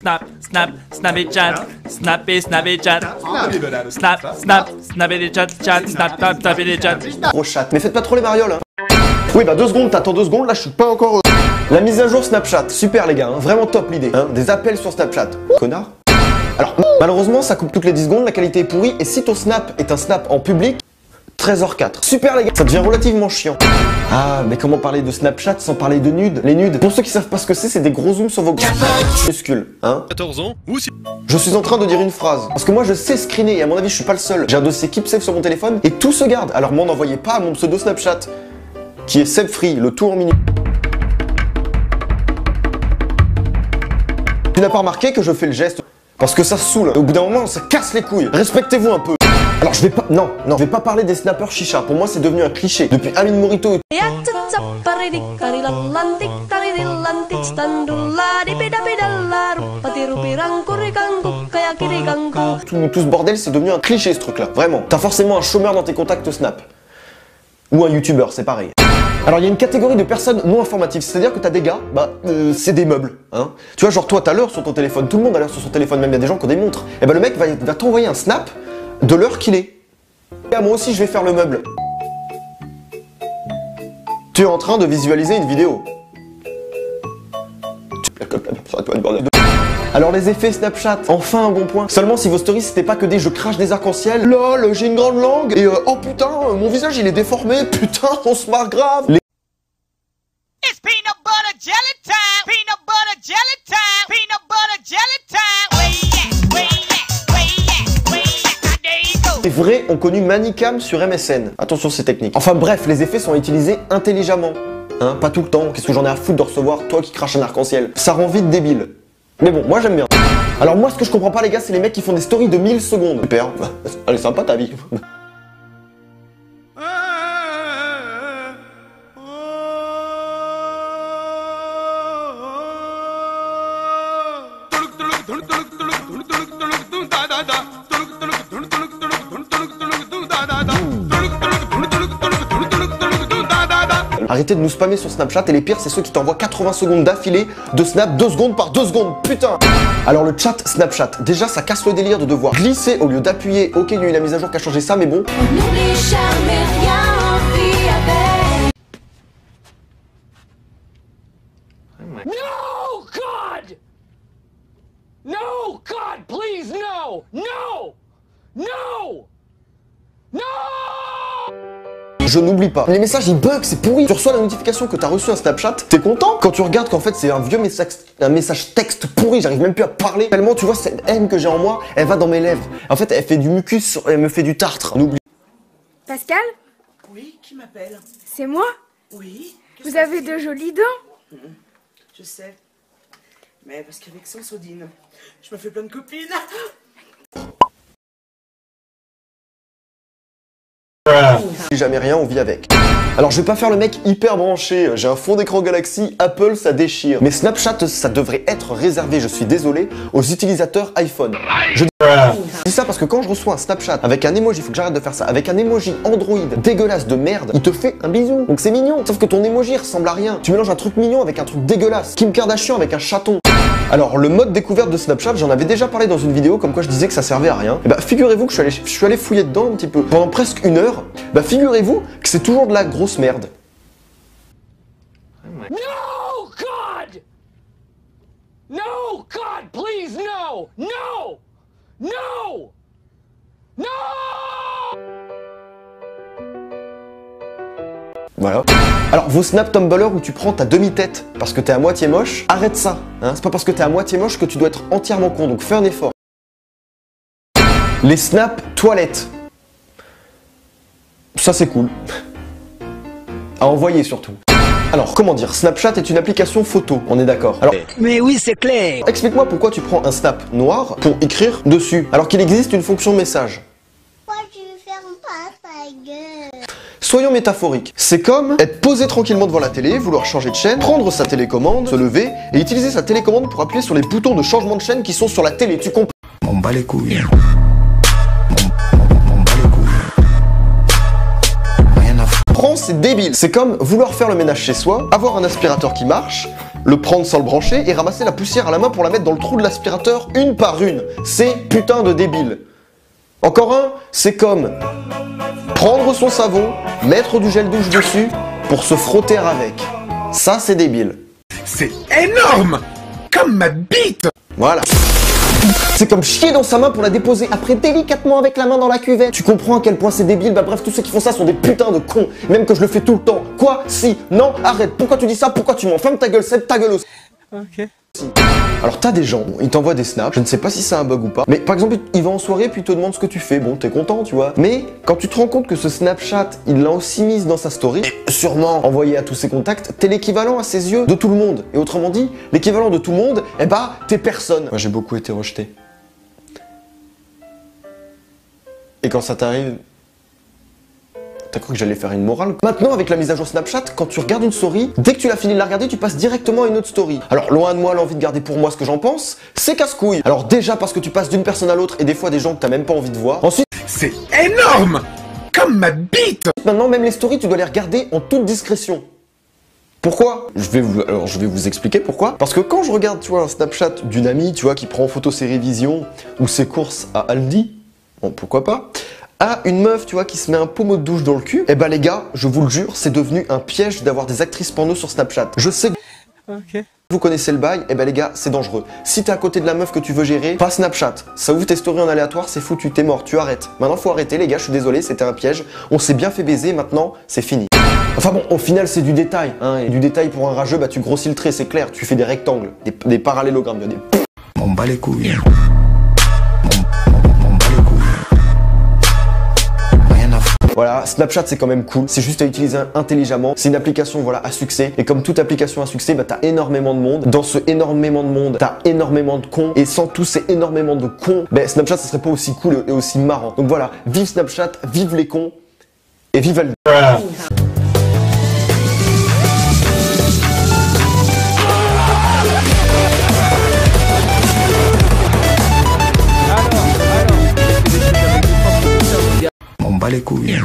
snap, snap, snappy chat, snappy, snappy chat, snap, snap, snappy chat, chat, snap, snap, snappy chat. Gros chat, mais faites pas trop les marioles, hein. Oui, bah 2 secondes, t'attends 2 secondes, là je suis pas encore... La mise à jour Snapchat, super les gars, hein, vraiment top l'idée, hein, des appels sur Snapchat. Connard. Alors, malheureusement, ça coupe toutes les 10 secondes, la qualité est pourrie, et si ton snap est un snap en public, 13h04. Super les gars, ça devient relativement chiant. Ah, mais comment parler de Snapchat sans parler de nudes? Les nudes, pour ceux qui savent pas ce que c'est des gros zooms sur vos muscules, hein. 14 ans ou si... Je suis en train de dire une phrase, parce que moi je sais screener, et à mon avis je suis pas le seul. J'ai un dossier KeepSafe sur mon téléphone, et tout se garde. Alors moi n'envoyez pas à mon pseudo Snapchat, qui est SebFree, le tout en mini. Tu n'as pas remarqué que je fais le geste parce que ça saoule. Au bout d'un moment, ça casse les couilles. Respectez-vous un peu. Alors je vais pas... Non, je vais pas parler des snappers chicha. Pour moi, c'est devenu un cliché. Depuis Amin Morito et... Tout ce bordel, c'est devenu un cliché ce truc-là. Vraiment. T'as forcément un chômeur dans tes contacts Snap. Ou un youtubeur, c'est pareil. Alors il y a une catégorie de personnes non informatives, c'est-à-dire que t'as des gars, c'est des meubles, hein. Tu vois, genre toi t'as l'heure sur ton téléphone, tout le monde a l'heure sur son téléphone, même il y a des gens qui ont des montres. Et bah le mec va t'envoyer un snap de l'heure qu'il est. Et moi aussi je vais faire le meuble. Tu es en train de visualiser une vidéo. Alors les effets Snapchat, enfin un bon point. Seulement si vos stories c'était pas que des je crache des arcs-en-ciel, lol, j'ai une grande langue, et oh putain, mon visage il est déformé, putain, on se marre grave. It's peanut butter jelly time, peanut butter jelly time, peanut butter jelly time. Way yeah, way yeah, way yeah, way yeah, there you go. Les vrais ont connu Manicam sur MSN. Attention, c'est technique. Enfin bref, les effets sont utilisés intelligemment. Hein, pas tout le temps, qu'est-ce que j'en ai à foutre de recevoir toi qui craches un arc-en-ciel. Ça rend vite débile. Mais bon, moi j'aime bien. Alors moi ce que je comprends pas les gars, c'est les mecs qui font des stories de 1000 secondes. Super, elle est sympa ta vie. Arrêtez de nous spammer sur Snapchat et les pires c'est ceux qui t'envoient 80 secondes d'affilée de snap 2 secondes par 2 secondes, putain. Alors le chat Snapchat, déjà ça casse le délire de devoir glisser au lieu d'appuyer. Ok, il y a eu la mise à jour qui a changé ça, mais bon. N'oublie jamais rien, vie avec. No, God! No, God, please, no! No! No! No! Je n'oublie pas. Les messages ils bug, c'est pourri. Tu reçois la notification que t'as reçu un Snapchat, t'es content quand tu regardes qu'en fait c'est un vieux message texte pourri, j'arrive même plus à parler. Tellement tu vois cette haine que j'ai en moi, elle va dans mes lèvres. En fait elle fait du mucus, elle me fait du tartre. N'oublie. Pascal? Oui, qui m'appelle? C'est moi? Oui. Vous avez de jolies dents? Je sais. Mais parce qu'avec ça, Sodine, je me fais plein de copines. Jamais rien, on vit avec. Alors je vais pas faire le mec hyper branché, j'ai un fond d'écran Galaxy, Apple ça déchire. Mais Snapchat ça devrait être réservé, je suis désolé, aux utilisateurs iPhone. Je dis ça parce que quand je reçois un Snapchat avec un emoji, faut que j'arrête de faire ça, avec un emoji Android dégueulasse de merde, il te fait un bisou. Donc c'est mignon, sauf que ton emoji ressemble à rien. Tu mélanges un truc mignon avec un truc dégueulasse. Kim Kardashian avec un chaton. Alors le mode découverte de Snapchat, j'en avais déjà parlé dans une vidéo comme quoi je disais que ça servait à rien. Et bah figurez-vous que je suis allé fouiller dedans un petit peu pendant presque 1 heure. Bah figurez-vous que c'est toujours de la grosse merde. No, God! No, God, please, no! No! No! No! Voilà. Alors vos snap Tumblr où tu prends ta demi-tête parce que t'es à moitié moche, arrête ça. Hein, c'est pas parce que t'es à moitié moche que tu dois être entièrement con, donc fais un effort. Les snaps toilettes. Ça c'est cool. À envoyer surtout. Alors comment dire, Snapchat est une application photo, on est d'accord. Alors, Mais oui, c'est clair! explique-moi pourquoi tu prends un snap noir pour écrire dessus, alors qu'il existe une fonction message. Pourquoi tu fermes pas ta gueule? Soyons métaphoriques. C'est comme être posé tranquillement devant la télé, vouloir changer de chaîne, prendre sa télécommande, se lever et utiliser sa télécommande pour appuyer sur les boutons de changement de chaîne qui sont sur la télé, tu comprends? On bat les couilles. C'est débile. C'est comme vouloir faire le ménage chez soi, avoir un aspirateur qui marche, le prendre sans le brancher et ramasser la poussière à la main pour la mettre dans le trou de l'aspirateur une par une. C'est putain de débile. Encore un, c'est comme prendre son savon, mettre du gel douche dessus pour se frotter avec. Ça, c'est débile. C'est énorme! Comme ma bite! Voilà. C'est comme chier dans sa main pour la déposer après délicatement avec la main dans la cuvette. Tu comprends à quel point c'est débile? Bah bref, tous ceux qui font ça sont des putains de cons. Même que je le fais tout le temps. Quoi? Si? Non? Arrête. Pourquoi tu dis ça? Pourquoi tu mens? Ferme ta gueule, Seb, ta gueule aussi. Ok. Alors t'as des gens, ils t'envoient des snaps, je ne sais pas si c'est un bug ou pas, mais par exemple il va en soirée puis il te demande ce que tu fais, bon t'es content tu vois, mais quand tu te rends compte que ce Snapchat il l'a aussi mise dans sa story, et sûrement envoyé à tous ses contacts, t'es l'équivalent à ses yeux de tout le monde, et autrement dit, l'équivalent de tout le monde, eh bah t'es personne. Moi j'ai beaucoup été rejeté. Et quand ça t'arrive, t'as cru que j'allais faire une morale? Maintenant, avec la mise à jour Snapchat, quand tu regardes une story, dès que tu l'as fini de la regarder, tu passes directement à une autre story. Alors, loin de moi l'envie de garder pour moi ce que j'en pense, c'est casse-couille. Alors déjà parce que tu passes d'une personne à l'autre et des fois des gens que t'as même pas envie de voir. Ensuite, C'est énorme! Comme ma bite! maintenant, même les stories, tu dois les regarder en toute discrétion. Pourquoi? Je vais vous expliquer pourquoi. Parce que quand je regarde, tu vois, un Snapchat d'une amie, tu vois, qui prend en photo ses révisions ou ses courses à Aldi, bon, pourquoi pas, à une meuf, tu vois, qui se met un pommeau de douche dans le cul, eh ben les gars, je vous le jure, c'est devenu un piège d'avoir des actrices porno sur Snapchat. Je sais que vous connaissez le bail, eh ben les gars, c'est dangereux. Si t'es à côté de la meuf que tu veux gérer, pas Snapchat. Ça ouvre tes stories en aléatoire, c'est foutu, t'es mort, tu arrêtes. Maintenant faut arrêter les gars, je suis désolé, c'était un piège. On s'est bien fait baiser, maintenant c'est fini. Enfin bon, au final c'est du détail, hein, et du détail pour un rageux, bah tu grossis le trait, c'est clair, tu fais des rectangles, des parallélogrammes, des... On bat les couilles. Voilà, Snapchat c'est quand même cool, c'est juste à utiliser intelligemment, c'est une application voilà à succès, et comme toute application à succès, bah t'as énormément de monde, dans ce énormément de monde, t'as énormément de cons, et sans tous ces énormément de cons, bah Snapchat ça serait pas aussi cool et aussi marrant. Donc voilà, vive Snapchat, vive les cons, et vive Aldi. On bat les couilles.